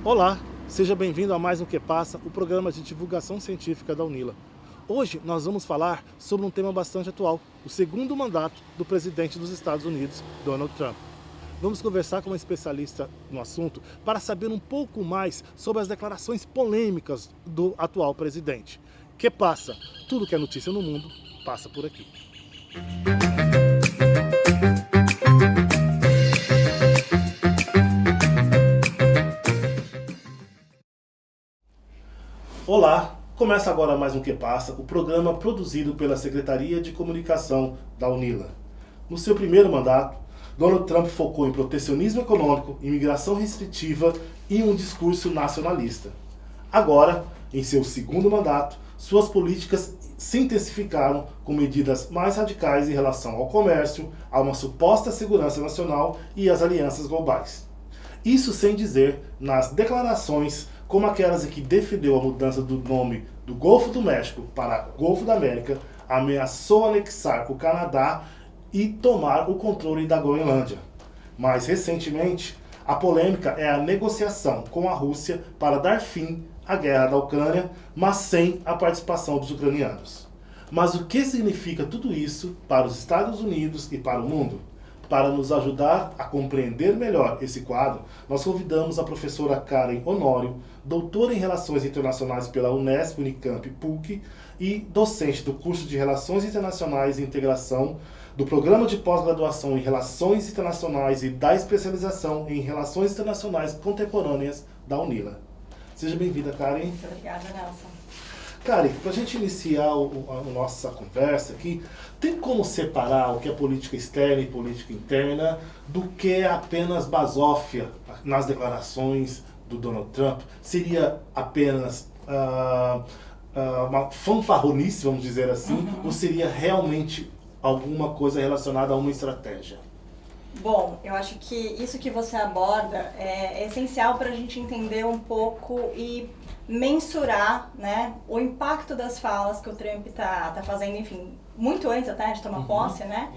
Olá, seja bem-vindo a mais um Que Passa, o programa de divulgação científica da UNILA. Hoje nós vamos falar sobre um tema bastante atual, o segundo mandato do presidente dos Estados Unidos, Donald Trump. Vamos conversar com uma especialista no assunto para saber um pouco mais sobre as declarações polêmicas do atual presidente. Que passa? Tudo que é notícia no mundo passa por aqui. Olá, começa agora mais um Que Passa, o programa produzido pela Secretaria de Comunicação da UNILA. No seu primeiro mandato, Donald Trump focou em protecionismo econômico, imigração restritiva e um discurso nacionalista. Agora, em seu segundo mandato, suas políticas se intensificaram com medidas mais radicais em relação ao comércio, a uma suposta segurança nacional e às alianças globais. Isso sem dizer nas declarações como aquelas em que defendeu a mudança do nome do Golfo do México para Golfo da América, ameaçou anexar o Canadá e tomar o controle da Groenlândia. Mais recentemente, a polêmica é a negociação com a Rússia para dar fim à guerra da Ucrânia, mas sem a participação dos ucranianos. Mas o que significa tudo isso para os Estados Unidos e para o mundo? Para nos ajudar a compreender melhor esse quadro, nós convidamos a professora Karen Honório, doutora em Relações Internacionais pela Unesp, Unicamp, PUC e docente do curso de Relações Internacionais e Integração, do Programa de Pós-Graduação em Relações Internacionais e da Especialização em Relações Internacionais Contemporâneas da UNILA. Seja bem-vinda, Karen. Muito obrigada, Nelson. Karen, para a gente iniciar a nossa conversa aqui, tem como separar o que é política externa e política interna do que é apenas basófia nas declarações do Donald Trump? Seria apenas uma fanfarronice, vamos dizer assim, ou seria realmente alguma coisa relacionada a uma estratégia? Bom, eu acho que isso que você aborda é essencial para a gente entender um pouco e mensurar, né, o impacto das falas que o Trump tá fazendo, enfim, muito antes até de tomar posse, né?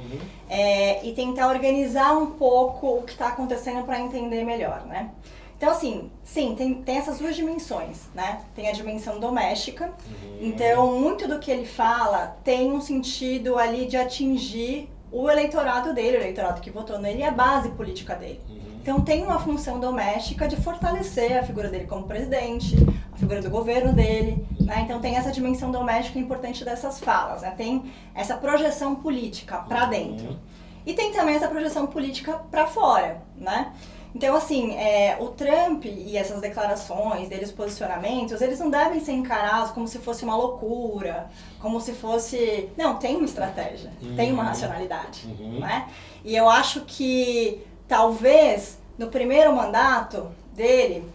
E tentar organizar um pouco o que está acontecendo para entender melhor, né? Então, assim, sim, tem essas duas dimensões, né? Tem a dimensão doméstica, então muito do que ele fala tem um sentido ali de atingir o eleitorado dele, o eleitorado que votou nele e a base política dele. Então tem uma função doméstica de fortalecer a figura dele como presidente, a figura do governo dele, né? Então tem essa dimensão doméstica importante dessas falas, né? Tem essa projeção política para dentro. E tem também essa projeção política para fora, né? Então, assim, o Trump e essas declarações dele, os posicionamentos, eles não devem ser encarados como se fosse uma loucura, como se fosse... Não, tem uma estratégia, tem uma racionalidade, né? E eu acho que, talvez, no primeiro mandato dele,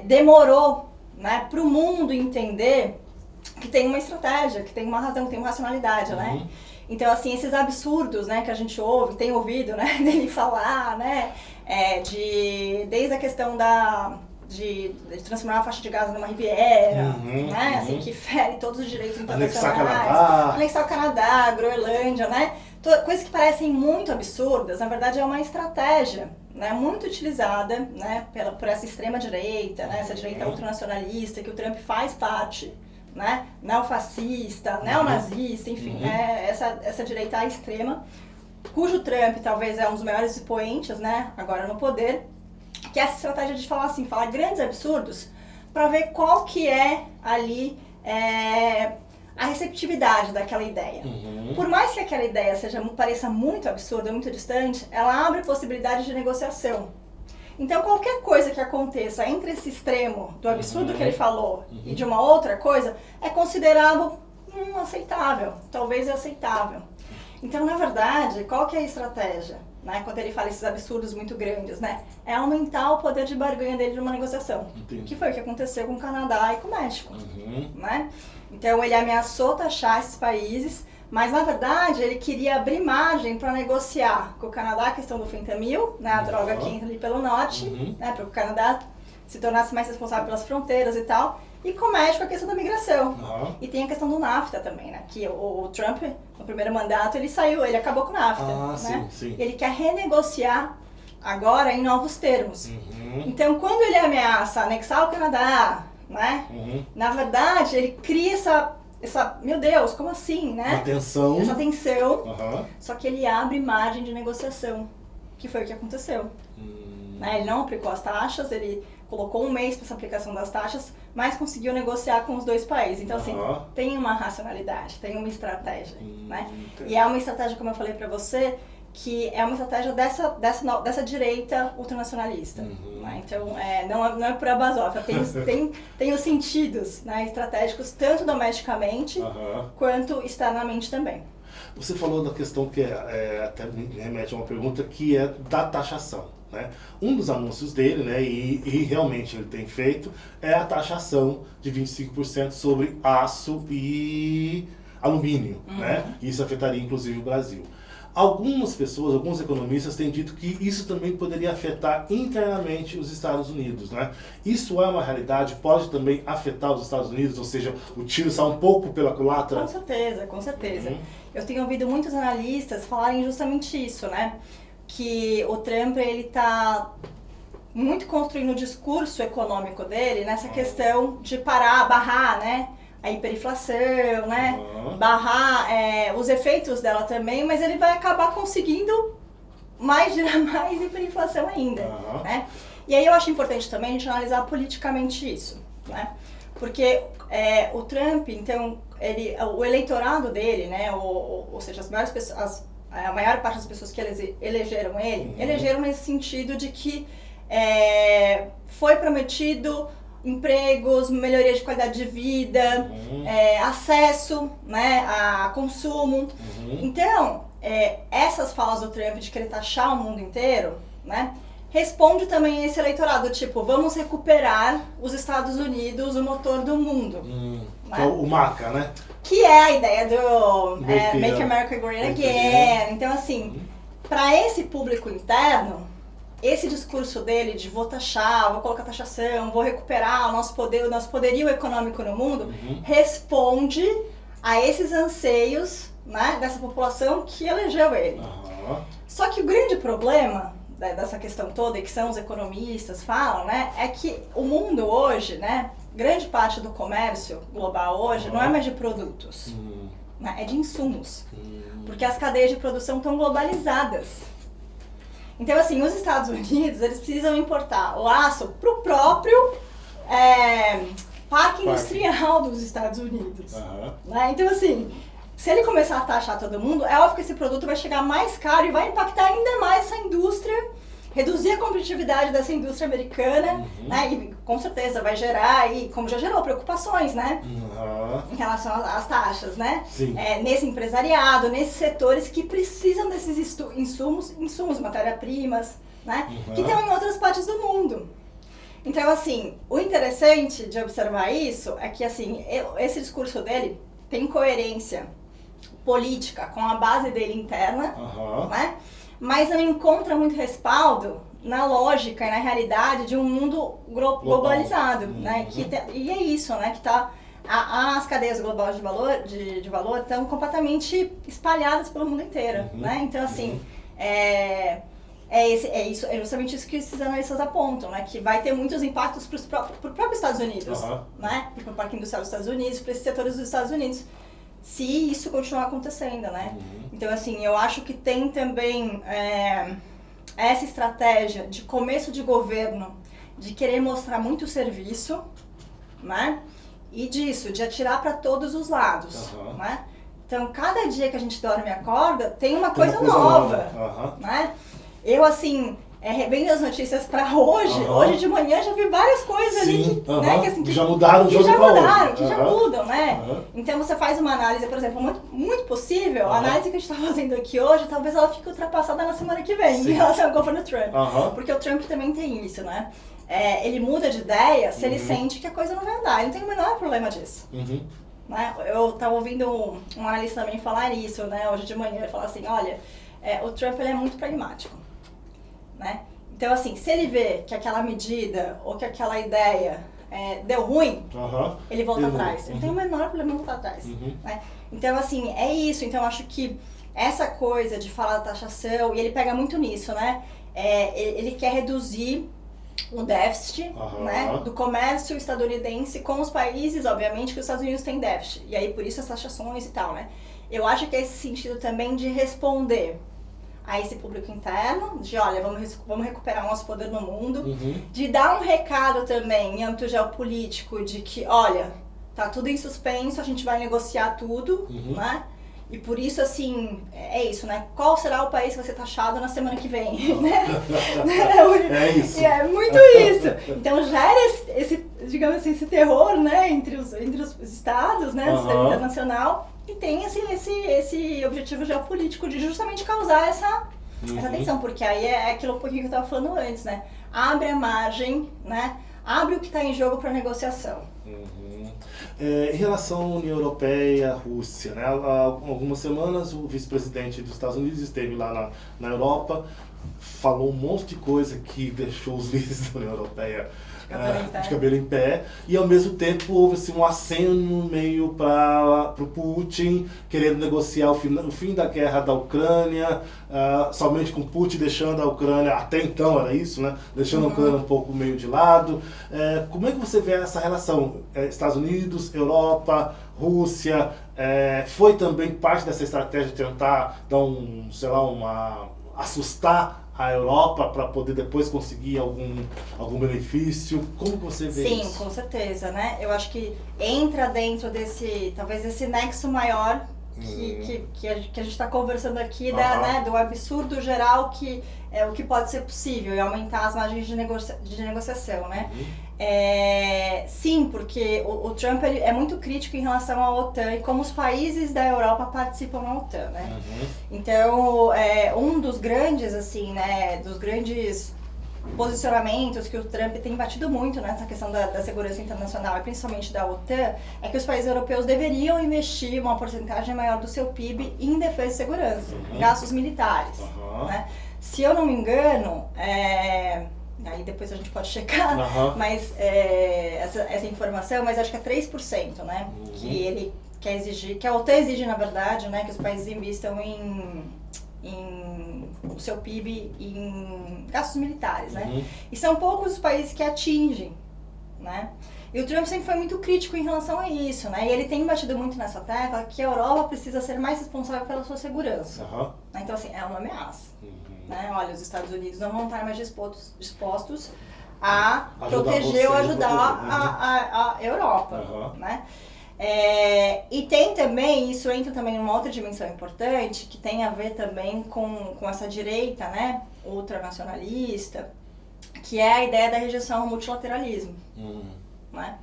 demorou, né, para o mundo entender que tem uma estratégia, que tem uma razão, que tem uma racionalidade, né? Então, assim, esses absurdos, né, que a gente ouve, tem ouvido, né, dele falar, né, desde a questão de transformar a faixa de Gaza numa riviera, né, assim, que fere todos os direitos internacionais, anexar o Canadá, Groenlândia, né, coisas que parecem muito absurdas, na verdade é uma estratégia, né, muito utilizada, né, por essa extrema direita, né, essa direita ultranacionalista que o Trump faz parte, né, neofascista, neonazista, enfim, essa direita extrema, cujo Trump talvez é um dos maiores expoentes, né, agora no poder, que é essa estratégia de falar assim, falar grandes absurdos, para ver qual que é ali a receptividade daquela ideia. Por mais que aquela ideia pareça muito absurda, muito distante, ela abre possibilidade de negociação. Então, qualquer coisa que aconteça entre esse extremo do absurdo que ele falou e de uma outra coisa é considerado aceitável, talvez aceitável. Então, na verdade, qual que é a estratégia, né, quando ele fala esses absurdos muito grandes, né? É aumentar o poder de barganha dele numa negociação. Que foi o que aconteceu com o Canadá e com o México, né? Então, ele ameaçou taxar esses países, mas, na verdade, ele queria abrir margem para negociar com o Canadá a questão do fentanil, né, a droga que entra ali pelo norte, né, para o Canadá se tornasse mais responsável pelas fronteiras e tal, e com o México a questão da migração. E tem a questão do NAFTA também, né, que o Trump, no primeiro mandato, ele acabou com o NAFTA, né? Sim. Ele quer renegociar agora em novos termos. Então, quando ele ameaça anexar o Canadá, né? Na verdade, ele cria essa, meu Deus, como assim, né? Essa tensão, só que ele abre margem de negociação, que foi o que aconteceu. Né? Ele não aplicou as taxas, ele colocou um mês para essa aplicação das taxas, mas conseguiu negociar com os dois países. Então, assim, tem uma racionalidade, tem uma estratégia, né? E é uma estratégia, como eu falei para você, que é uma estratégia dessa direita ultranacionalista. Né? Então, não é por abasófia, tem os sentidos, né, estratégicos, tanto domesticamente quanto externamente também. Você falou da questão que até me remete a uma pergunta, que é da taxação. Né? Um dos anúncios dele, né, e realmente ele tem feito, é a taxação de 25% sobre aço e alumínio. Né? Isso afetaria inclusive o Brasil. Algumas pessoas, alguns economistas têm dito que isso também poderia afetar internamente os Estados Unidos, né? Isso é uma realidade? Pode também afetar os Estados Unidos? Ou seja, o tiro sai um pouco pela culatra? Com certeza, com certeza. Eu tenho ouvido muitos analistas falarem justamente isso, né? Que o Trump, ele tá muito construindo o discurso econômico dele nessa questão de barrar, né? A hiperinflação, né? Barrar os efeitos dela também, mas ele vai acabar conseguindo gerar mais hiperinflação ainda, né? E aí eu acho importante também a gente analisar politicamente isso, né? Porque o Trump, então, o eleitorado dele, né? Ou seja, a maior parte das pessoas que elegeram ele, elegeram nesse sentido de que foi prometido empregos, melhoria de qualidade de vida, acesso, né, a consumo. Então, essas falas do Trump de querer taxar o mundo inteiro, né, responde também a esse eleitorado, tipo, vamos recuperar os Estados Unidos, o motor do mundo. Né? O MACA, né? Que é a ideia do Make America Great Again. Então, assim, para esse público interno, esse discurso dele de vou taxar, vou colocar taxação, vou recuperar o nosso poderio econômico no mundo, responde a esses anseios, né, dessa população que elegeu ele. Só que o grande problema dessa questão toda, e que são os economistas falam, né, é que o mundo hoje, né, grande parte do comércio global hoje não é mais de produtos, né, é de insumos, porque as cadeias de produção estão globalizadas. Então, assim, os Estados Unidos, eles precisam importar o aço para o próprio parque industrial dos Estados Unidos. Né? Então, assim, se ele começar a taxar todo mundo, é óbvio que esse produto vai chegar mais caro e vai impactar ainda mais essa indústria, reduzir a competitividade dessa indústria americana, né? E com certeza vai gerar, aí, como já gerou, preocupações, né? Em relação às taxas, né? Nesse empresariado, nesses setores que precisam desses insumos, matéria-primas, né? Que estão em outras partes do mundo. Então, assim, o interessante de observar isso é que, assim, esse discurso dele tem coerência política com a base dele interna, né? Mas não encontra muito respaldo na lógica e na realidade de um mundo globalizado, né? E é isso, né? Que as cadeias globais de valor estão completamente espalhadas pelo mundo inteiro, né? Então, assim, é justamente isso que esses analistas apontam, né? Que vai ter muitos impactos para o próprio Estados Unidos, né? Para o Parque Industrial dos Estados Unidos, para esses setores dos Estados Unidos, se isso continuar acontecendo, né? Então, assim, eu acho que tem também essa estratégia de começo de governo, de querer mostrar muito serviço, né? E de atirar para todos os lados, né? Então, cada dia que a gente dorme e acorda, tem uma coisa nova, né? Eu, assim, vendo as notícias para hoje de manhã já vi várias coisas ali né, que já mudaram, que já mudam, né? Então você faz uma análise, por exemplo, muito possível, a análise que a gente está fazendo aqui hoje, talvez ela fique ultrapassada na semana que vem, em relação ao governo Trump. Porque o Trump também tem isso, né? Ele muda de ideia se ele sente que a coisa não vai andar, ele não tem o menor problema disso. Né? Eu estava ouvindo um analista também falar isso, né, hoje de manhã, ele falou assim, olha, o Trump ele é muito pragmático. Né? Então, assim, se ele vê que aquela medida ou que aquela ideia deu ruim, ele volta atrás. Não tem o menor problema em voltar atrás. Né? Então, assim, é isso. Então, eu acho que essa coisa de falar da taxação, e ele pega muito nisso, né? ele quer reduzir o déficit, né, do comércio estadunidense com os países, obviamente, que os Estados Unidos têm déficit. E aí, por isso, as taxações e tal, né? Eu acho que é esse sentido também de responder a esse público interno, de olha, vamos recuperar o nosso poder no mundo, de dar um recado também em âmbito geopolítico de que, olha, tá tudo em suspenso, a gente vai negociar tudo, né? E por isso, assim, é isso, né? Qual será o país que vai ser taxado na semana que vem, né? É isso. É muito isso. Então gera esse, digamos assim, esse terror, né? Entre os estados, né? Do sistema internacional. E tem esse objetivo geopolítico de justamente causar essa tensão. Porque aí é aquilo um pouquinho que eu estava falando antes, né? Abre a margem, né? Abre o que está em jogo para negociação. Em relação à União Europeia, Rússia, né? Há algumas semanas o vice-presidente dos Estados Unidos esteve lá na Europa, falou um monte de coisa que deixou os líderes da União Europeia de cabelo em pé, e ao mesmo tempo houve assim, um aceno meio para o Putin querendo negociar o fim da guerra da Ucrânia, somente com Putin deixando a Ucrânia, até então era isso, né? Deixando a Ucrânia um pouco meio de lado. Como é que você vê essa relação? Estados Unidos, Europa, Rússia, foi também parte dessa estratégia de tentar dar assustar a Europa para poder depois conseguir algum benefício? Como você vê isso? Sim, com certeza, né? Eu acho que entra dentro talvez esse nexo maior que a gente está conversando aqui, né, do absurdo geral que é o que pode ser possível e aumentar as margens de negociação, né? Sim, porque o Trump ele é muito crítico em relação à OTAN e como os países da Europa participam da OTAN, né? Então, um dos grandes, assim, né, dos grandes posicionamentos que o Trump tem batido muito nessa questão da segurança internacional e principalmente da OTAN é que os países europeus deveriam investir uma porcentagem maior do seu PIB em defesa e segurança, gastos militares, né? Se eu não me engano, aí depois a gente pode checar, mas essa informação, mas acho que é 3%, né? Que ele quer exigir, que a OTAN exige, na verdade, né, que os países investam em o seu PIB em gastos militares, né? E são poucos os países que atingem, né? E o Trump sempre foi muito crítico em relação a isso, né? E ele tem batido muito nessa tecla que a Europa precisa ser mais responsável pela sua segurança. Então, assim, é uma ameaça. Né? Olha, os Estados Unidos não vão estar mais dispostos a proteger ou ajudar a Europa, né? E tem também, isso entra também numa outra dimensão importante, que tem a ver também com essa direita, né, ultranacionalista, que é a ideia da rejeição ao multilateralismo, né?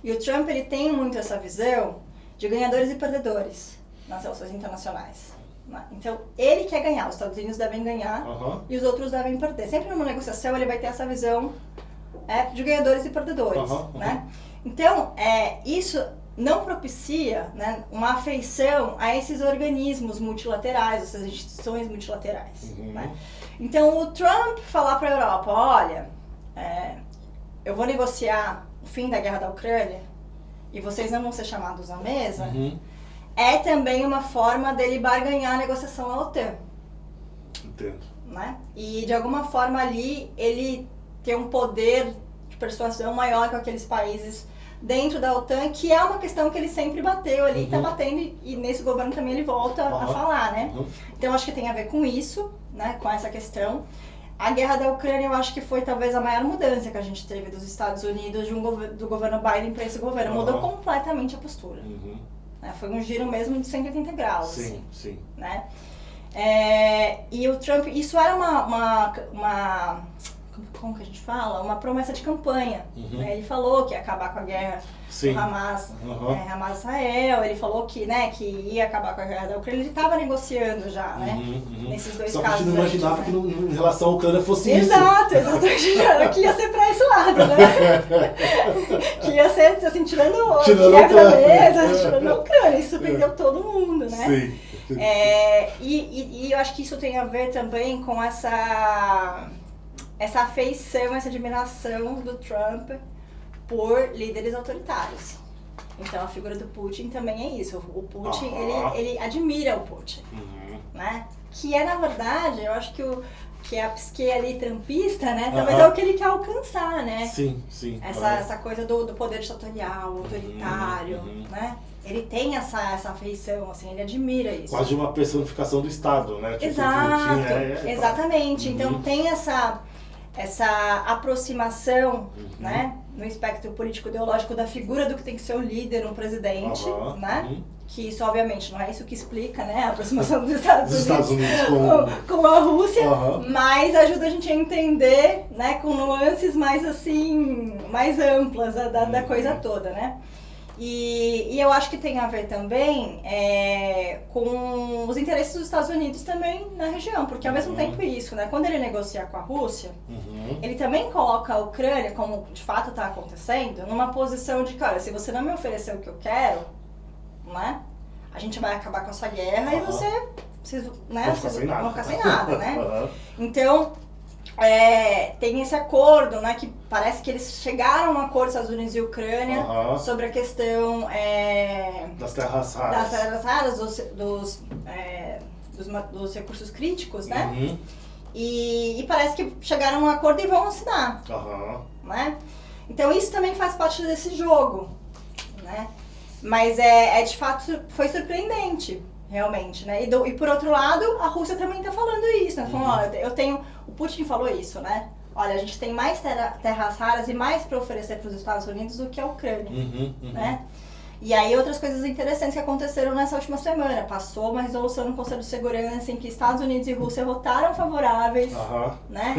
E o Trump, ele tem muito essa visão de ganhadores e perdedores nas relações internacionais. Então, ele quer ganhar, os Estados Unidos devem ganhar e os outros devem perder. Sempre numa negociação ele vai ter essa visão de ganhadores e perdedores, né? Então, isso não propicia, né, uma afeição a esses organismos multilaterais, essas instituições multilaterais, né? Então, o Trump falar para a Europa, olha, eu vou negociar o fim da guerra da Ucrânia e vocês não vão ser chamados à mesa, é também uma forma dele barganhar a negociação na OTAN. Entendo. Né? E de alguma forma ali ele tem um poder de persuasão maior com aqueles países dentro da OTAN, que é uma questão que ele sempre bateu ali, está batendo e nesse governo também ele volta a falar, né? Então acho que tem a ver com isso, né? Com essa questão. A guerra da Ucrânia eu acho que foi talvez a maior mudança que a gente teve dos Estados Unidos, do governo Biden para esse governo. Mudou completamente a postura. Foi um giro mesmo de 180 graus. Sim, assim, sim. Né? E o Trump, isso era uma como que a gente fala? Uma promessa de campanha. Né? Ele falou que ia acabar com a guerra do Hamas, Hamas-Israel, ele falou que, né, que ia acabar com a guerra da Ucrânia, ele estava negociando já, né? Nesses dois casos. Só que a gente não imaginava que em relação à Ucrânia fosse exato, isso. Exatamente, que ia ser pra esse lado, né? Que ia ser, assim, tirando a mesa, tirando a Ucrânia, isso surpreendeu todo mundo, né? Sim. E eu acho que isso tem a ver também com essa afeição, essa admiração do Trump por líderes autoritários. Então a figura do Putin também é isso. O Putin, ele admira o Putin, né? Que é, na verdade, eu acho que que é a psique ali trampista, né? Talvez é o que ele quer alcançar, né? Sim, sim. Essa coisa do poder ditatorial, autoritário, né? Ele tem essa afeição, assim, ele admira isso. Quase uma personificação do Estado, né? Tipo, Exato, exatamente. Então tem essa aproximação, né? No espectro político-ideológico da figura do que tem que ser o líder, um presidente, né? Que isso, obviamente, não é isso que explica, né, a aproximação dos Estados Unidos com a Rússia, mas ajuda a gente a entender, né, com nuances mais, assim, mais amplas da coisa toda, né. E eu acho que tem a ver também com os interesses dos Estados Unidos também na região, porque ao mesmo tempo isso, né, quando ele negocia com a Rússia, ele também coloca a Ucrânia, como de fato está acontecendo, numa posição de, cara, se você não me oferecer o que eu quero, né, a gente vai acabar com essa guerra e vocês né, vão ficar sem nada, né? Então, tem esse acordo, né, que parece que eles chegaram a um acordo, Estados Unidos e Ucrânia, sobre a questão das terras raras, dos recursos críticos, né? E parece que chegaram a um acordo e vão assinar, né? Então isso também faz parte desse jogo, né? Mas de fato foi surpreendente, realmente, né? E por outro lado, a Rússia também está falando isso, né? Falando, olha, o Putin falou isso, né? Olha, a gente tem mais terras raras e mais para oferecer para os Estados Unidos do que a Ucrânia, né? E aí outras coisas interessantes que aconteceram nessa última semana. Passou uma resolução no Conselho de Segurança em que Estados Unidos e Rússia votaram favoráveis, né?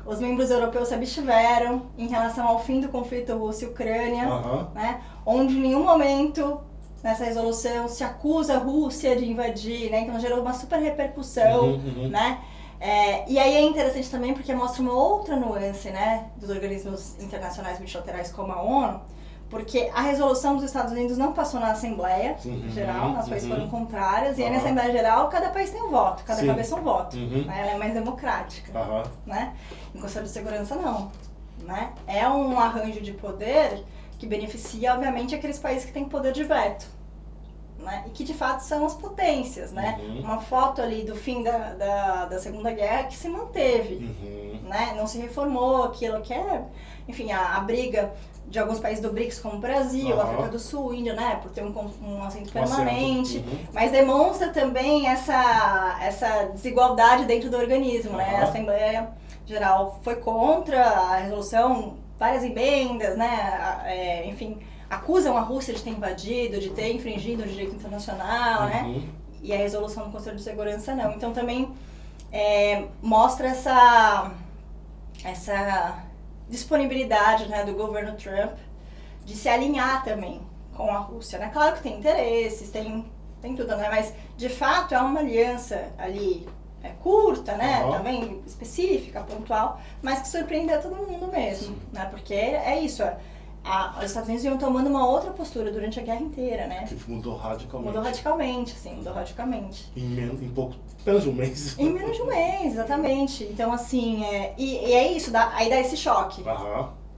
Os membros europeus se abstiveram em relação ao fim do conflito Rússia e Ucrânia, né? Onde em nenhum momento nessa resolução se acusa a Rússia de invadir, né? Então gerou uma super repercussão, né? E aí é interessante também porque mostra uma outra nuance, né? Dos organismos internacionais multilaterais como a ONU, porque a resolução dos Estados Unidos não passou na Assembleia Geral, as países foram contrárias, e aí na Assembleia Geral cada país tem um voto, cada cabeça um voto, né? Ela é mais democrática, né? Em Conselho de Segurança não, né? É um arranjo de poder que beneficia, obviamente, aqueles países que têm poder de veto, né? E que de fato são as potências, né? Uma foto ali do fim da Segunda Guerra que se manteve, né? Não se reformou aquilo que enfim, a briga de alguns países do BRICS, como o Brasil, África do Sul, Índia, né, por ter um assento permanente, mas demonstra também essa desigualdade dentro do organismo, né, a Assembleia Geral foi contra a resolução, várias emendas, né, enfim, acusam a Rússia de ter invadido, de ter infringido o direito internacional, né, e a resolução do Conselho de Segurança não, então também mostra essa disponibilidade, né, do governo Trump de se alinhar também com a Rússia, né? Claro que tem interesses, tem tudo, né? Mas de fato é uma aliança ali curta, né? Também específica, pontual, mas que surpreendeu todo mundo mesmo, né? Porque é isso, os Estados Unidos iam tomando uma outra postura durante a guerra inteira, né? Que mudou radicalmente. Mudou radicalmente, assim, mudou radicalmente. Em menos de um mês. Em menos de um mês, exatamente. Então, assim, e é isso, aí dá esse choque,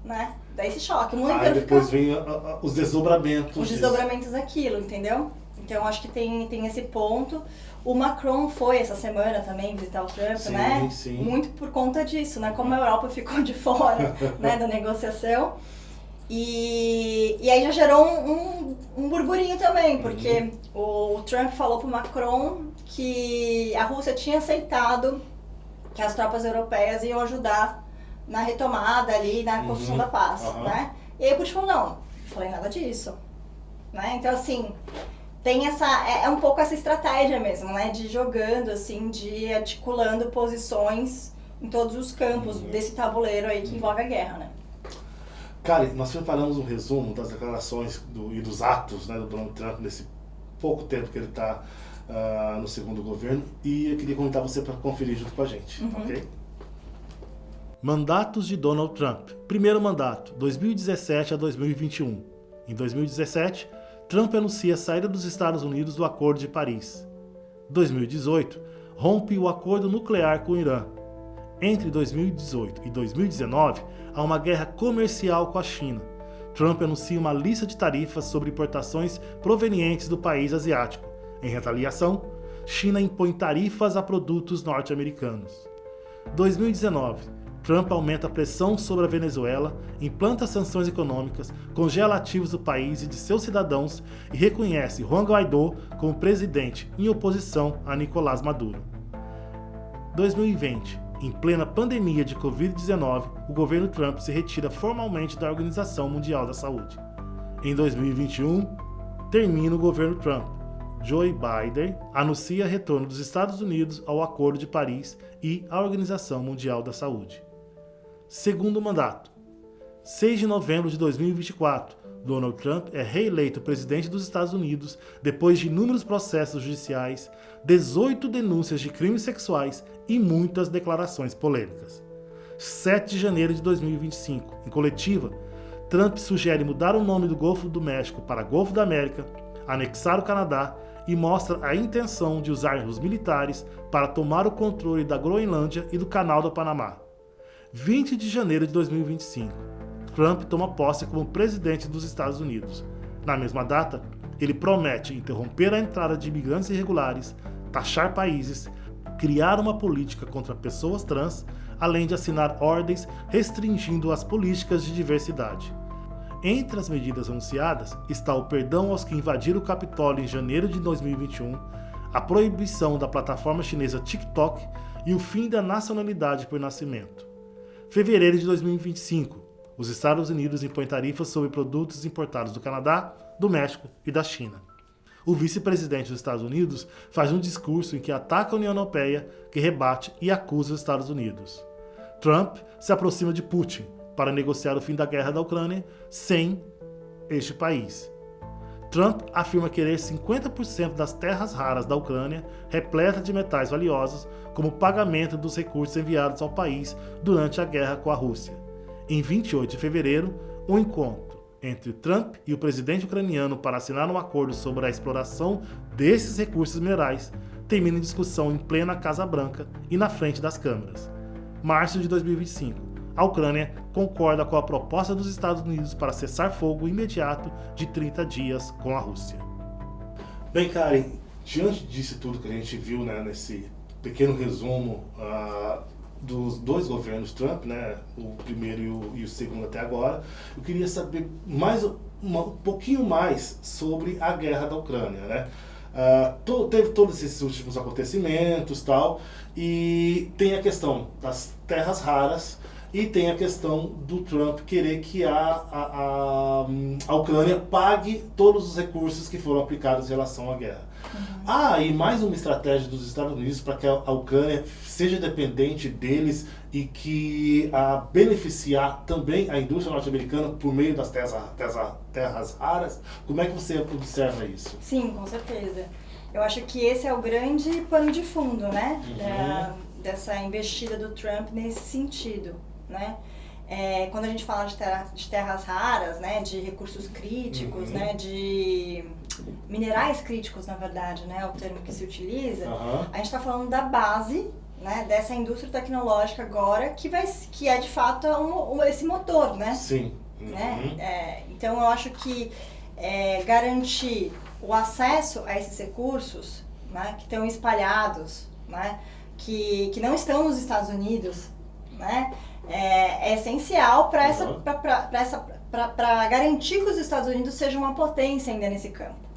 né? Dá esse choque. Aí depois vem os desdobramentos. Os desdobramentos daquilo, entendeu? Então, acho que tem esse ponto. O Macron foi essa semana também visitar o Trump, né? Sim. Muito por conta disso, né? Como a Europa ficou de fora, né, da negociação. E aí já gerou um burburinho também, porque o Trump falou pro Macron que a Rússia tinha aceitado que as tropas europeias iam ajudar na retomada ali, na construção da paz, né? E aí o Putin falou, não falei nada disso, né? Então, assim, tem um pouco essa estratégia mesmo, né? De jogando, assim, de articulando posições em todos os campos desse tabuleiro aí que envolve a guerra, né? Karen, nós preparamos um resumo das declarações e dos atos, né, do Donald Trump nesse pouco tempo que ele está no segundo governo, e eu queria convidar você para conferir junto com a gente, ok? Mandatos de Donald Trump. Primeiro mandato, 2017 a 2021. Em 2017, Trump anuncia a saída dos Estados Unidos do Acordo de Paris. 2018, rompe o acordo nuclear com o Irã. Entre 2018 e 2019, há uma guerra comercial com a China. Trump anuncia uma lista de tarifas sobre importações provenientes do país asiático. Em retaliação, China impõe tarifas a produtos norte-americanos. 2019. Trump aumenta a pressão sobre a Venezuela, implanta sanções econômicas, congela ativos do país e de seus cidadãos e reconhece Juan Guaidó como presidente em oposição a Nicolás Maduro. 2020. Em plena pandemia de Covid-19, o governo Trump se retira formalmente da Organização Mundial da Saúde. Em 2021, termina o governo Trump. Joe Biden anuncia retorno dos Estados Unidos ao Acordo de Paris e à Organização Mundial da Saúde. Segundo mandato. 6 de novembro de 2024, Donald Trump é reeleito presidente dos Estados Unidos depois de inúmeros processos judiciais, 18 denúncias de crimes sexuais e muitas declarações polêmicas. 7 de janeiro de 2025, em coletiva, Trump sugere mudar o nome do Golfo do México para Golfo da América, anexar o Canadá e mostra a intenção de usar os militares para tomar o controle da Groenlândia e do Canal do Panamá. 20 de janeiro de 2025, Trump toma posse como presidente dos Estados Unidos. Na mesma data, ele promete interromper a entrada de imigrantes irregulares, taxar países, criar uma política contra pessoas trans, além de assinar ordens restringindo as políticas de diversidade. Entre as medidas anunciadas está o perdão aos que invadiram o Capitólio em janeiro de 2021, a proibição da plataforma chinesa TikTok e o fim da nacionalidade por nascimento. Fevereiro de 2025, os Estados Unidos impõem tarifas sobre produtos importados do Canadá, do México e da China. O vice-presidente dos Estados Unidos faz um discurso em que ataca a União Europeia, que rebate e acusa os Estados Unidos. Trump se aproxima de Putin para negociar o fim da guerra da Ucrânia sem este país. Trump afirma querer 50% das terras raras da Ucrânia, repletas de metais valiosos, como pagamento dos recursos enviados ao país durante a guerra com a Rússia. Em 28 de fevereiro, um encontro entre Trump e o presidente ucraniano para assinar um acordo sobre a exploração desses recursos minerais termina em discussão em plena Casa Branca e na frente das câmeras. Março de 2025. A Ucrânia concorda com a proposta dos Estados Unidos para cessar fogo imediato de 30 dias com a Rússia. Bem, Karen, diante disso tudo que a gente viu, né, nesse pequeno resumo dos dois governos Trump, né, o primeiro e o segundo até agora, eu queria saber um pouquinho mais sobre a guerra da Ucrânia, né? Teve todos esses últimos acontecimentos, tal, e tem a questão das terras raras e tem a questão do Trump querer que a Ucrânia pague todos os recursos que foram aplicados em relação à guerra. E mais uma estratégia dos Estados Unidos para que a Ucrânia seja dependente deles e que beneficiar também a indústria norte-americana por meio das terras raras. Como é que você observa isso? Sim, com certeza. Eu acho que esse é o grande pano de fundo, né? Dessa investida do Trump nesse sentido, né? Quando a gente fala de terras raras, né, de recursos críticos, né, de minerais críticos, na verdade, né, é o termo que se utiliza, a gente está falando da base, né, dessa indústria tecnológica agora, que é de fato esse motor, né? Sim. Né? Então eu acho que garantir o acesso a esses recursos, né, que estão espalhados, né, que não estão nos Estados Unidos, né, é essencial para garantir que os Estados Unidos sejam uma potência ainda nesse campo.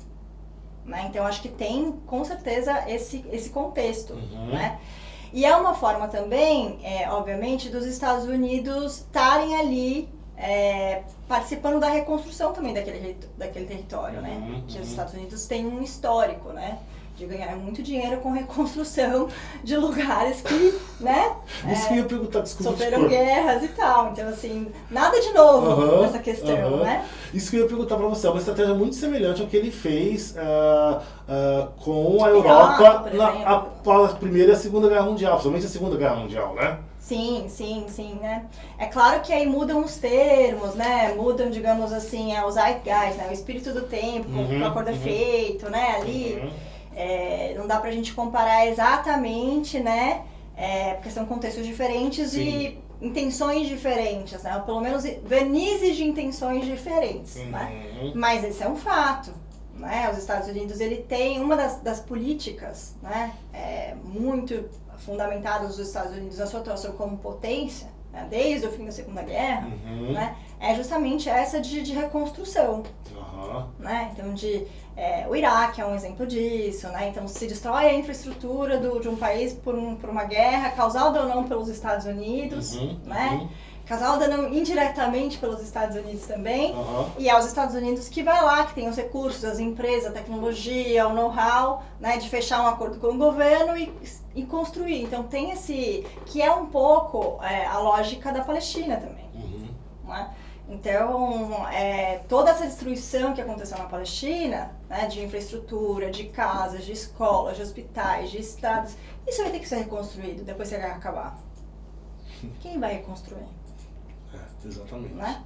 Né? Então, acho que tem, com certeza, esse contexto. Né? E é uma forma também, obviamente, dos Estados Unidos estarem ali participando da reconstrução também daquele território, né? Que os Estados Unidos têm um histórico, né? De ganhar muito dinheiro com reconstrução de lugares que, né, isso que eu ia perguntar, desculpa, sofreram guerras e tal. Então, assim, nada de novo nessa questão, né? Isso que eu ia perguntar para você, é uma estratégia muito semelhante ao que ele fez com a Europa após a Primeira e a Segunda Guerra Mundial, principalmente a Segunda Guerra Mundial, né? Sim, né? É claro que aí mudam os termos, né? Mudam, digamos assim, o zeitgeist, né? O espírito do tempo, como o acordo é feito, né? Ali... não dá pra gente comparar exatamente, né? Porque são contextos diferentes e intenções diferentes, né? Ou pelo menos vernizes de intenções diferentes, né? Mas esse é um fato, né? Os Estados Unidos, ele tem uma das políticas, né? Muito fundamentados os Estados Unidos na sua atuação como potência, né, desde o fim da Segunda Guerra, né, é justamente essa de reconstrução. Né? Então, o Iraque é um exemplo disso, né? Então se destrói a infraestrutura de um país por uma guerra, causada ou não pelos Estados Unidos, né? Causada não, indiretamente pelos Estados Unidos também, e é os Estados Unidos que vai lá, que tem os recursos, as empresas, a tecnologia, o know-how, né, de fechar um acordo com o governo e construir. Então tem esse, que é um pouco a lógica da Palestina também, né? Então, toda essa destruição que aconteceu na Palestina, né, de infraestrutura, de casas, de escolas, de hospitais, de estradas, isso vai ter que ser reconstruído depois que a guerra acabar. Quem vai reconstruir? Exatamente. Né?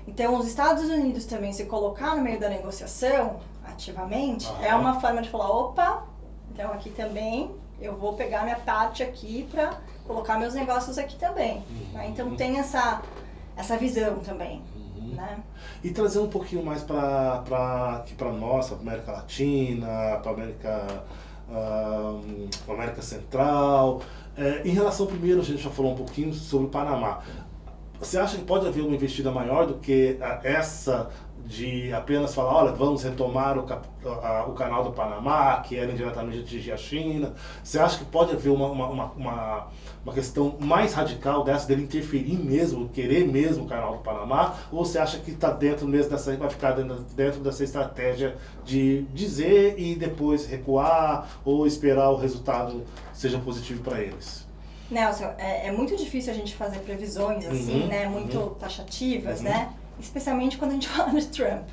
Então, os Estados Unidos também se colocar no meio da negociação, ativamente, é uma forma de falar, opa, então aqui também eu vou pegar minha parte aqui para colocar meus negócios aqui também. Né? Então, tem essa visão também. Né? E trazer um pouquinho mais para nós, para a América Latina, para a América Central. Em relação, primeiro, a gente já falou um pouquinho sobre o Panamá. Você acha que pode haver uma investida maior do que essa de apenas falar, olha, vamos retomar o canal do Panamá, que era indiretamente atingir a China? Você acha que pode haver uma questão mais radical dessa, dele interferir mesmo, querer mesmo o canal do Panamá? Ou você acha que está dentro mesmo vai ficar dentro dessa estratégia de dizer e depois recuar, ou esperar o resultado seja positivo para eles? Nelson, é muito difícil a gente fazer previsões assim, né, muito taxativas, né? Especialmente quando a gente fala de Trump,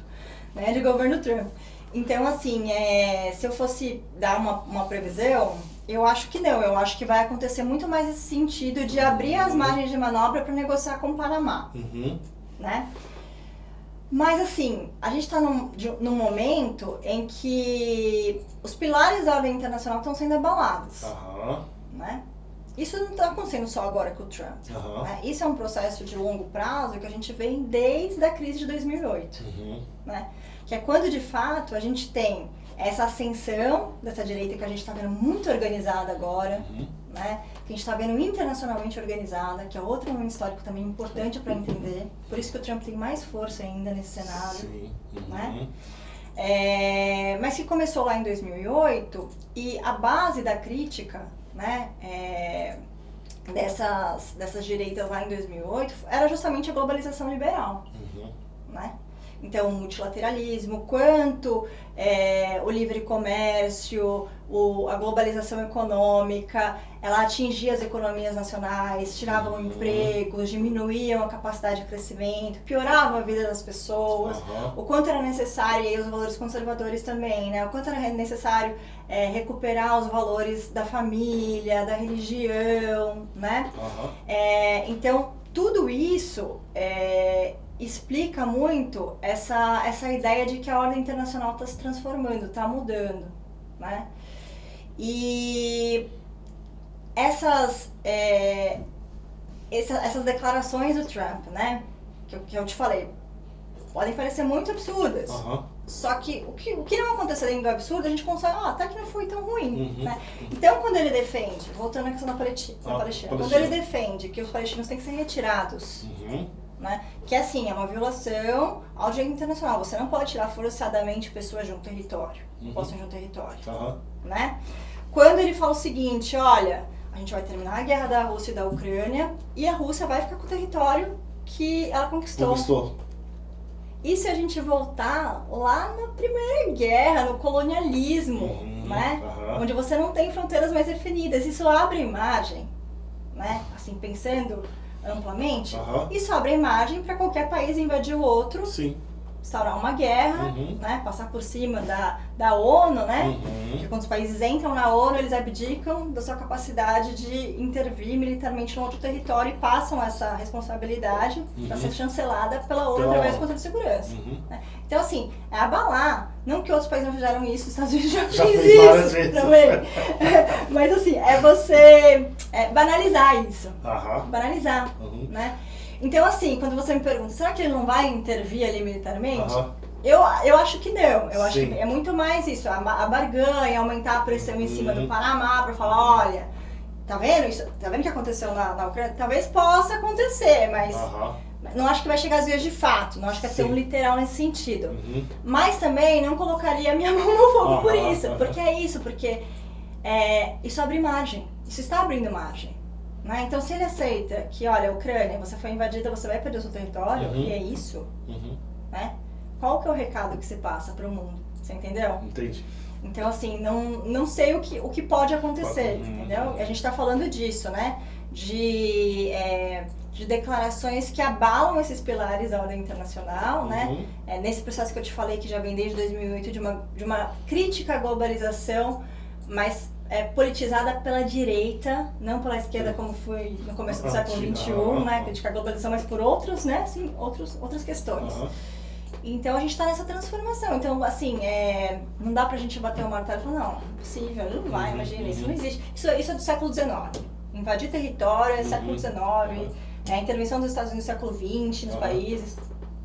né, de governo Trump. Então, assim, se eu fosse dar uma previsão, eu acho que não. Eu acho que vai acontecer muito mais esse sentido de abrir as margens de manobra para negociar com o Panamá, né? Mas, assim, a gente está num momento em que os pilares da ordem internacional estão sendo abalados, né? Isso não está acontecendo só agora com o Trump. Né? Isso é um processo de longo prazo que a gente vem desde a crise de 2008. Né? Que é quando, de fato, a gente tem essa ascensão dessa direita que a gente está vendo muito organizada agora, né? Que a gente está vendo internacionalmente organizada, que é outro momento histórico também importante para entender. Por isso que o Trump tem mais força ainda nesse cenário. Né? Mas que começou lá em 2008 e a base da crítica, né, dessas direitas lá em 2008 era justamente a globalização liberal, né? Então, o multilateralismo, quanto o livre comércio, a globalização econômica, ela atingia as economias nacionais, tiravam empregos, diminuíam a capacidade de crescimento, pioravam a vida das pessoas, o quanto era necessário, e os valores conservadores também, né? O quanto era necessário recuperar os valores da família, da religião, né? Então, tudo isso explica muito essa ideia de que a ordem internacional está se transformando, está mudando, né? E essas declarações do Trump, né, que eu te falei, podem parecer muito absurdas. Só que o que não aconteceu dentro do absurdo, a gente consegue, até que não foi tão ruim, né? Então, quando ele defende, voltando à questão da Palestina, quando ele defende que os palestinos têm que ser retirados, né? Que assim, é uma violação ao direito internacional. Você não pode tirar forçadamente pessoas de um território, possam de um território, né? Quando ele fala o seguinte, olha, a gente vai terminar a guerra da Rússia e da Ucrânia e a Rússia vai ficar com o território que ela conquistou. E se a gente voltar lá na Primeira Guerra, no colonialismo, né? Onde você não tem fronteiras mais definidas, isso abre margem, né? Assim, pensando amplamente, isso abre margem para qualquer país invadir o outro, instaurar uma guerra, né? Passar por cima da ONU, né? Porque quando os países entram na ONU, eles abdicam da sua capacidade de intervir militarmente no outro território e passam essa responsabilidade para ser chancelada pela ONU através do Conselho de Segurança. Né? Então, assim, é abalar, não que outros países não fizeram isso, os Estados Unidos já fez isso também. Mas, assim, é você banalizar isso. Banalizar, né? Então, assim, quando você me pergunta, será que ele não vai intervir ali militarmente? Eu acho que não. Eu acho que é muito mais isso, a barganha, aumentar a pressão em cima do Panamá para falar, olha, tá vendo isso? Tá vendo o que aconteceu na Ucrânia? Talvez possa acontecer, mas não acho que vai chegar às vias de fato, não acho que vai ser um literal nesse sentido. Mas também não colocaria minha mão no fogo por isso, porque isso abre margem, isso está abrindo margem. Né? Então, se ele aceita que, olha, Ucrânia, você foi invadida, você vai perder o seu território, e é isso, né? Qual que é o recado que se passa para o mundo? Você entendeu? Entendi. Então, assim, não sei o que pode acontecer, entendeu? A gente está falando disso, né? De declarações que abalam esses pilares da ordem internacional, né? Nesse processo que eu te falei, que já vem desde 2008, de uma crítica à globalização, mas politizada pela direita, não pela esquerda, como foi no começo do século XXI, né? Criticar a globalização, mas por outros, né? Sim, outras questões. Então a gente está nessa transformação. Então, assim, não dá pra gente bater o martelo e falar, não, impossível, não vai, imagina, isso não existe. Isso é do século XIX. Invadir território é século XIX, a intervenção dos Estados Unidos no século XX nos países.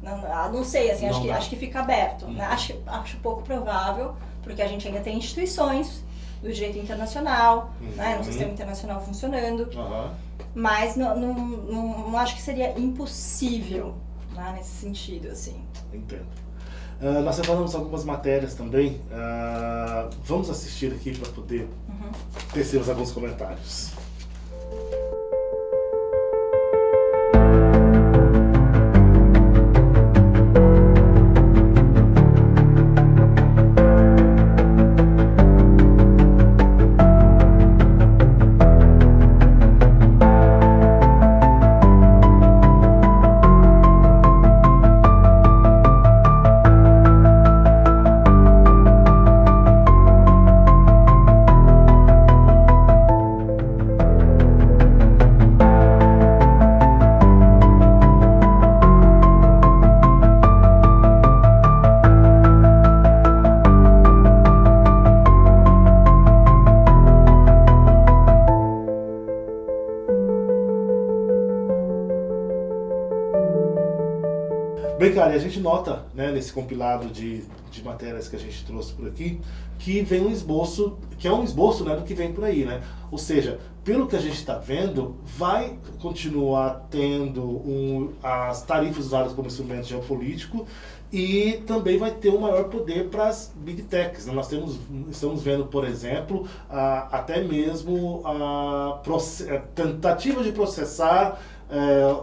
Não sei, assim, acho que fica aberto. Né? Acho pouco provável, porque a gente ainda tem instituições do direito internacional, né, no sistema internacional funcionando, mas não acho que seria impossível, né, nesse sentido, assim. Entendo. Nós separamos algumas matérias também, vamos assistir aqui para poder tecermos alguns comentários. Bem, cara, e a gente nota, né, nesse compilado de matérias que a gente trouxe por aqui, que vem um esboço, que é um esboço, né, do que vem por aí, né? Ou seja, pelo que a gente está vendo, vai continuar tendo as tarifas usadas como instrumento geopolítico e também vai ter um maior poder para as big techs. Né? Nós estamos vendo, por exemplo, até mesmo a tentativa de processar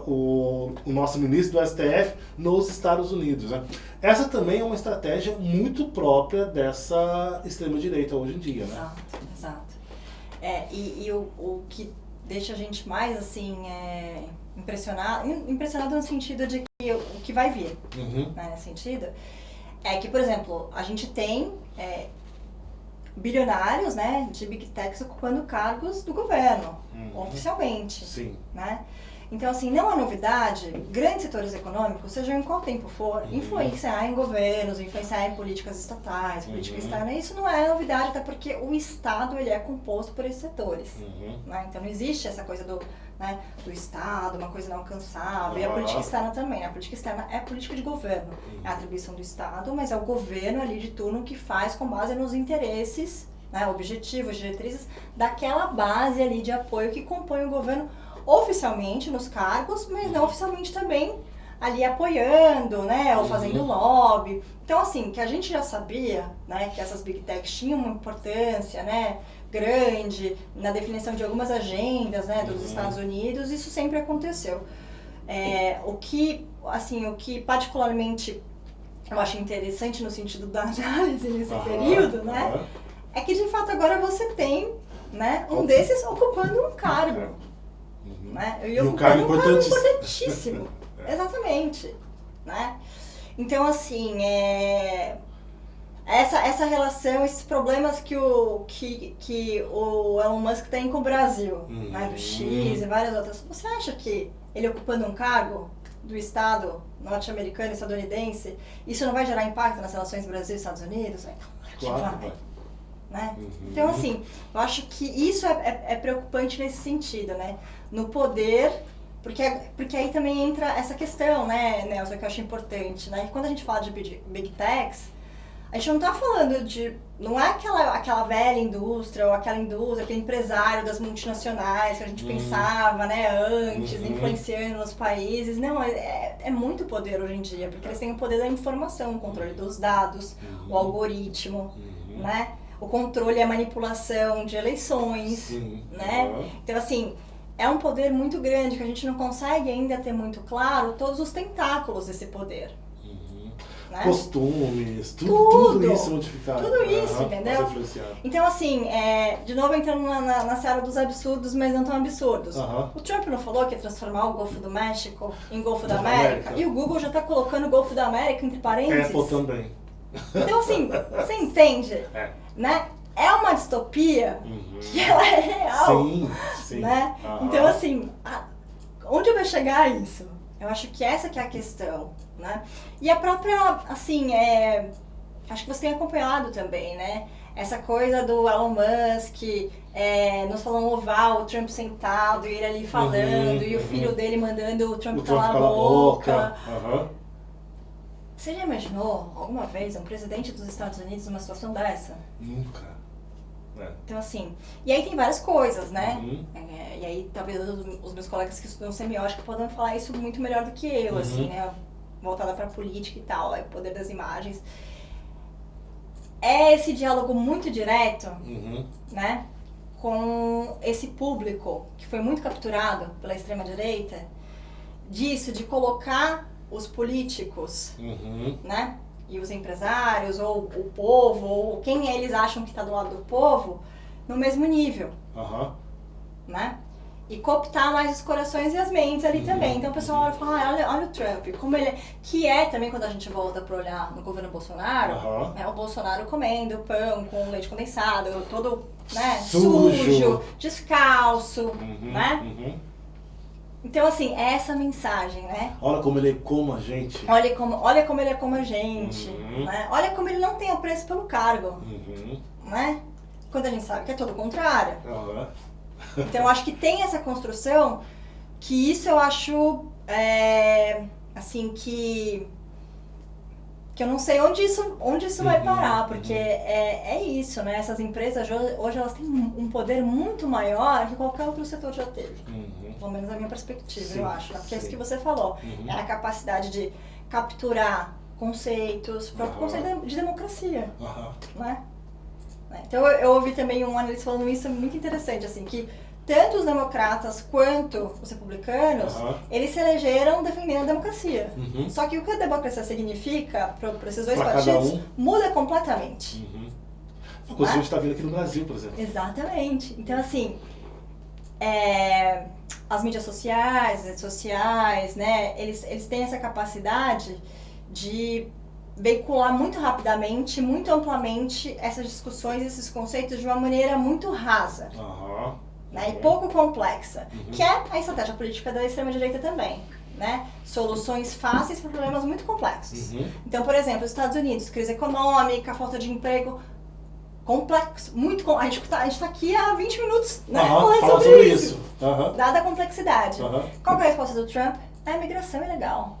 o nosso ministro do STF nos Estados Unidos. Né? Essa também é uma estratégia muito própria dessa extrema-direita hoje em dia. Né? Exato. E o que deixa a gente mais assim, impressionado no sentido de que o que vai vir, né, nesse sentido, é que, por exemplo, a gente tem bilionários, né, de big techs ocupando cargos do governo, oficialmente. Sim. Né? Então, assim, não é novidade grandes setores econômicos, seja em qual tempo for, influenciar em governos, influenciar em políticas estatais, política externa. Isso não é novidade, até porque o Estado ele é composto por esses setores. Né? Então, não existe essa coisa do Estado, uma coisa inalcançável. E a política externa também. A política externa é política de governo. É a atribuição do Estado, mas é o governo ali de turno que faz com base nos interesses, né, objetivos, diretrizes daquela base ali de apoio que compõe o governo oficialmente nos cargos, mas não oficialmente também ali apoiando, né, ou fazendo lobby. Então, assim, que a gente já sabia, né, que essas big techs tinham uma importância, né, grande na definição de algumas agendas, né, dos Estados Unidos, isso sempre aconteceu. O que particularmente eu acho interessante no sentido da análise nesse período, né, é que de fato agora você tem, né, um desses ocupando um cargo. Né? E um cargo importantíssimo. Exatamente. Né? Então, assim, essa relação, esses problemas que o Elon Musk tem com o Brasil, né? Do X e várias outras, você acha que ele ocupando um cargo do Estado norte-americano e estadunidense, isso não vai gerar impacto nas relações Brasil e Estados Unidos? Claro que vai. Né? Então, assim, eu acho que isso é preocupante nesse sentido, né? No poder, porque aí também entra essa questão, né, Nelson, que eu acho importante, né? Que quando a gente fala de big techs, A gente não tá falando de... Não é aquela velha indústria ou aquela indústria, aquele empresário das multinacionais que a gente pensava, né, antes, influenciando os países. Não, é muito poder hoje em dia, porque eles têm o poder da informação, o controle dos dados, o algoritmo, né? O controle e a manipulação de eleições, né? Então, assim, é um poder muito grande que a gente não consegue ainda ter muito claro todos os tentáculos desse poder. Né? Costumes, tudo isso modificado. Tudo isso, entendeu? Então, assim, de novo entrando na seara dos absurdos, mas não tão absurdos. O Trump não falou que ia transformar o Golfo do México em Golfo da América? E o Google já está colocando o Golfo da América entre parênteses. Apple também. Então, assim, você entende? Né? É uma distopia que ela é real. Sim. Né? Então, assim, onde vai chegar isso? Eu acho que essa que é a questão, né? E a própria, assim, acho que você tem acompanhado também, né? Essa coisa do Elon Musk, no salão oval, o Trump sentado, e ele ali falando, e o filho dele mandando o Trump calar a boca. Você já imaginou alguma vez um presidente dos Estados Unidos numa situação dessa? Nunca. Então, assim, e aí tem várias coisas, né? E aí talvez os meus colegas que estudam semiótica podem falar isso muito melhor do que eu, assim, né? Voltada pra política e tal, o poder das imagens. É esse diálogo muito direto, né? Com esse público que foi muito capturado pela extrema-direita, disso, de colocar os políticos, né? E os empresários, ou o povo, ou quem eles acham que está do lado do povo, no mesmo nível, né? E cooptar mais os corações e as mentes ali também. Então o pessoal olha e fala, olha o Trump, como ele é. Que é também quando a gente volta para olhar no governo Bolsonaro, o Bolsonaro comendo pão com leite condensado, todo, né, sujo, descalço, né? Então, assim, é essa mensagem, né? Olha como ele é como a gente. Olha como ele é como a gente, né? Olha como ele não tem apreço pelo cargo, né? Quando a gente sabe que é todo o contrário. Então, eu acho que tem essa construção, que isso eu acho, assim, que eu não sei onde isso vai parar, porque é isso, né? Essas empresas hoje elas têm um poder muito maior que qualquer outro setor já teve. Pelo menos na minha perspectiva, eu acho. Né? Porque é isso que você falou. É a capacidade de capturar conceitos, o próprio conceito de democracia. Né? Então eu ouvi também um analista falando isso muito interessante, assim, que tanto os democratas quanto os republicanos, eles se elegeram defendendo a democracia. Só que o que a democracia significa para esses dois partidos muda completamente. Uma coisa que a gente está vendo aqui no Brasil, por exemplo. Exatamente. Então, assim, as mídias sociais, as redes sociais, né, eles têm essa capacidade de veicular muito rapidamente, muito amplamente essas discussões, esses conceitos de uma maneira muito rasa. Né, e pouco complexa, que é a estratégia política da extrema-direita também, né? Soluções fáceis para problemas muito complexos. Então, por exemplo, os Estados Unidos, crise econômica, falta de emprego, complexo, muito a gente está aqui há 20 minutos, né, falando sobre isso. Dada a complexidade. Qual é a resposta do Trump? A imigração ilegal.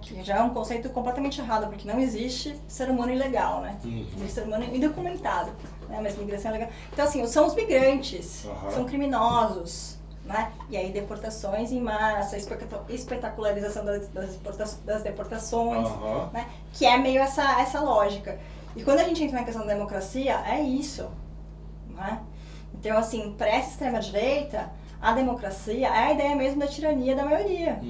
Que já é um conceito completamente errado, porque não existe ser humano ilegal, né? Existe ser humano indocumentado, né? Mas migração é legal. Então, assim, são os migrantes, são criminosos, né? E aí deportações em massa, espetacularização das deportações, né? Que é meio essa lógica. E quando a gente entra na questão da democracia, é isso, né? Então, assim, para essa extrema-direita, a democracia é a ideia mesmo da tirania da maioria.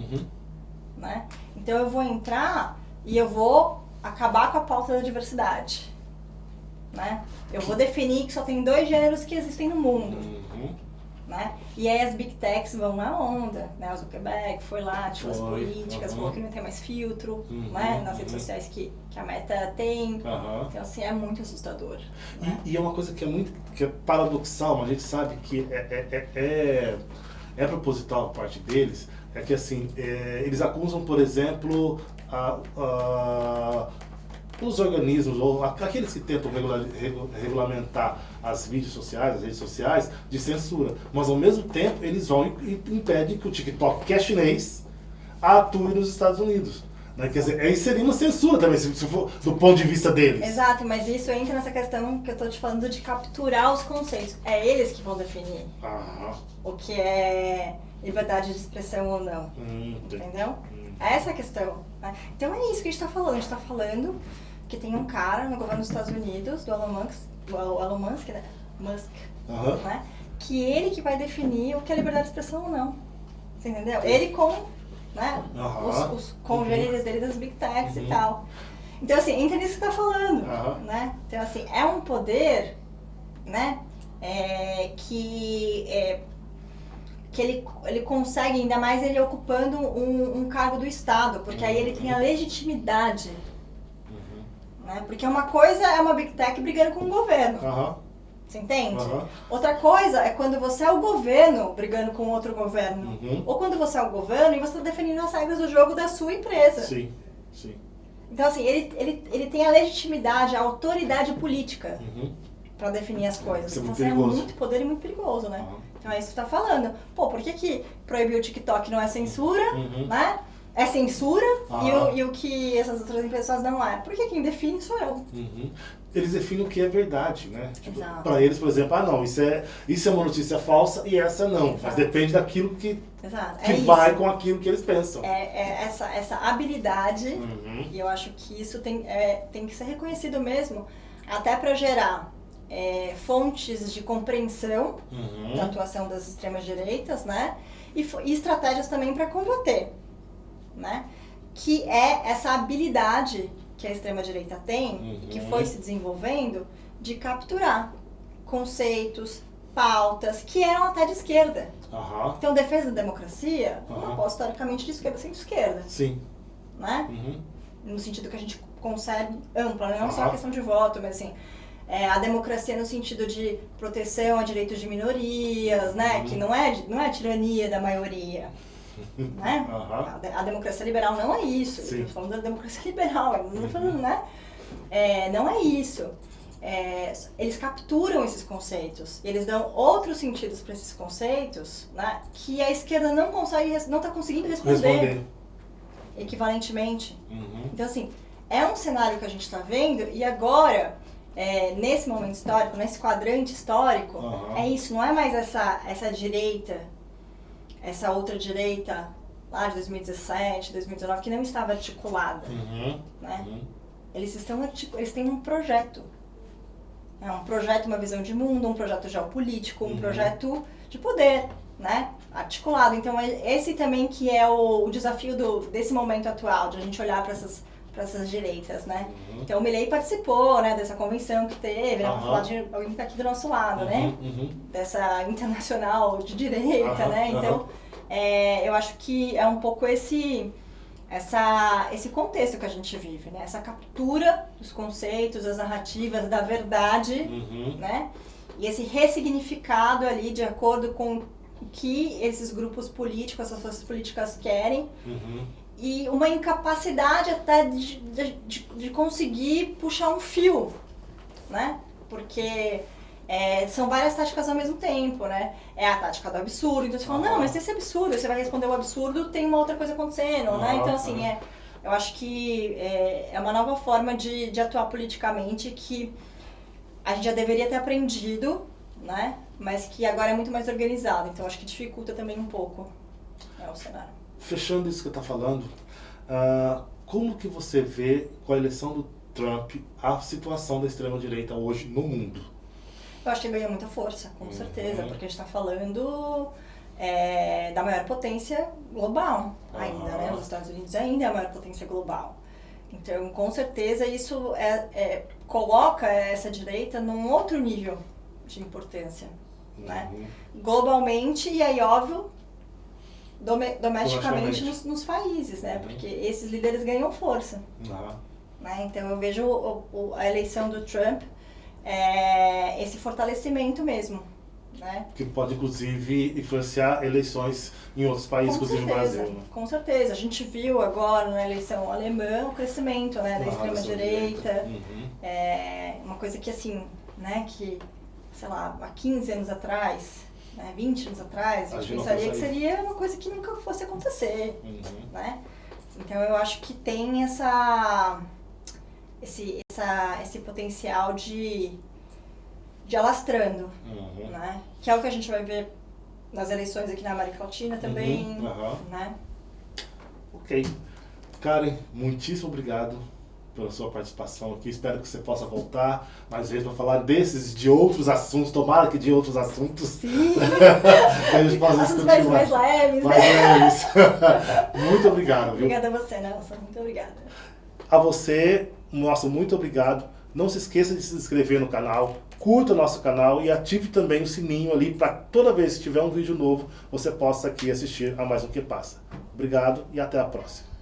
Né? Então eu vou entrar e eu vou acabar com a pauta da diversidade, né? Eu vou definir que só tem 2 gêneros que existem no mundo, né? E aí as Big Techs vão na onda, né? O Zuckerberg foi lá, tirou as políticas, falou que não tem mais filtro, né? Nas redes sociais que a Meta tem. Então, assim, é muito assustador. Né? E é uma coisa que é paradoxal, mas a gente sabe que é proposital a parte deles, é que assim, eles acusam, por exemplo, os organismos, ou aqueles que tentam regulamentar as redes sociais, de censura. Mas ao mesmo tempo eles vão e impedem que o TikTok, que é chinês, atue nos Estados Unidos. Né? Quer dizer, é inserir uma censura também, se for do ponto de vista deles. Exato, mas isso entra nessa questão que eu tô te falando de capturar os conceitos. É eles que vão definir o que é liberdade de expressão ou não. Entendeu? É essa a questão. Né? Então é isso que a gente tá falando. A gente tá falando que tem um cara no governo dos Estados Unidos, do Elon Musk, né? Né? Que ele que vai definir o que é liberdade de expressão ou não. Você entendeu? Ele com, né, os congeleiros dele das Big Techs e tal. Então, assim, entra nisso que você tá falando, né? Então, assim, é um poder, né, que ele consegue, ainda mais ele ocupando um cargo do Estado, porque aí ele tem a legitimidade, né? Porque uma coisa é uma Big Tech brigando com o governo. Você entende? Outra coisa é quando você é o governo brigando com outro governo. Ou quando você é o governo e você está definindo as regras do jogo da sua empresa. Sim. Então, assim, ele tem a legitimidade, a autoridade política para definir as coisas. Isso é então, muito perigoso. É muito poder e muito perigoso, né? Então, é isso que você está falando. Pô, por que proibir o TikTok não é censura, né? É censura e o que essas outras pessoas não é. Porque quem define sou eu. Eles definem o que é verdade, né? Tipo, para eles, por exemplo, não, isso é uma notícia falsa e essa não. Exato. Mas depende daquilo que vai com aquilo que eles pensam. Essa habilidade, e eu acho que isso tem que ser reconhecido mesmo, até para gerar fontes de compreensão da atuação das extremas direitas, né? E estratégias também para combater, né? Que é essa habilidade que a extrema-direita tem, e que foi se desenvolvendo, de capturar conceitos, pautas, que eram até de esquerda. Então, defesa da democracia, uma pauta historicamente de esquerda sem esquerda. Sim. Né? No sentido que a gente concebe ampla, não só a questão de voto, mas assim, a democracia no sentido de proteção a direitos de minorias, né? Que não é a tirania da maioria. Né? A democracia liberal não é isso. Eu estou falando da democracia liberal, eu não estou falando, né? Não é isso. Eles capturam esses conceitos, eles dão outros sentidos para esses conceitos, né? Que a esquerda não está conseguindo responder equivalentemente. Então, assim, é um cenário que a gente está vendo e agora, nesse momento histórico, nesse quadrante histórico, é isso, não é mais essa direita, essa outra direita lá de 2017, 2019, que não estava articulada, né? Eles têm um projeto. Um projeto, uma visão de mundo, um projeto geopolítico, um projeto de poder, né? Articulado. Então, esse também que é o desafio desse momento atual, de a gente olhar para essas direitas, né? Então, o Milei participou, né, dessa convenção que teve, né, para falar de alguém que está aqui do nosso lado, né? Dessa internacional de direita, né? Então, eu acho que é um pouco esse contexto que a gente vive, né? Essa captura dos conceitos, das narrativas, da verdade, né? E esse ressignificado ali de acordo com o que esses grupos políticos, essas forças políticas querem. E uma incapacidade até de conseguir puxar um fio, né? Porque são várias táticas ao mesmo tempo, né? É a tática do absurdo, então você fala, não, mas esse absurdo, você vai responder o absurdo, tem uma outra coisa acontecendo, né? Então, assim, eu acho que é uma nova forma de atuar politicamente que a gente já deveria ter aprendido, né? Mas que agora é muito mais organizado, então acho que dificulta também um pouco o cenário. Fechando isso que você está falando, como que você vê com a eleição do Trump a situação da extrema-direita hoje no mundo? Eu acho que ganha muita força, com certeza, porque a gente está falando da maior potência global ainda, né? Os Estados Unidos ainda é a maior potência global. Então, com certeza, isso coloca essa direita num outro nível de importância, né? Globalmente, e aí, óbvio, domesticamente nos países, né? Porque esses líderes ganham força. Né? Então, eu vejo a eleição do Trump esse fortalecimento mesmo, né? Que pode, inclusive, influenciar eleições em outros países, inclusive no Brasil. Né? Com certeza. A gente viu agora na eleição alemã o crescimento, né, da extrema-direita. Uma coisa que, assim, né, que, sei lá, há 15 anos atrás, né, 20 anos atrás, a gente pensaria que seria uma coisa que nunca fosse acontecer, né? Então eu acho que tem esse potencial de alastrando, né? Que é o que a gente vai ver nas eleições aqui na América Latina também, né? Ok. Karen, muitíssimo obrigado pela sua participação aqui. Espero que você possa voltar mais vezes para falar de outros assuntos. Tomara que de outros assuntos. Sim! A gente possa discutir mais leves, mais leves. Muito obrigado. Obrigada a você, Nelson. Muito obrigada. A você, nosso muito obrigado. Não se esqueça de se inscrever no canal, curta o nosso canal e ative também o sininho ali para toda vez que tiver um vídeo novo, você possa aqui assistir a mais um Que Passa. Obrigado e até a próxima.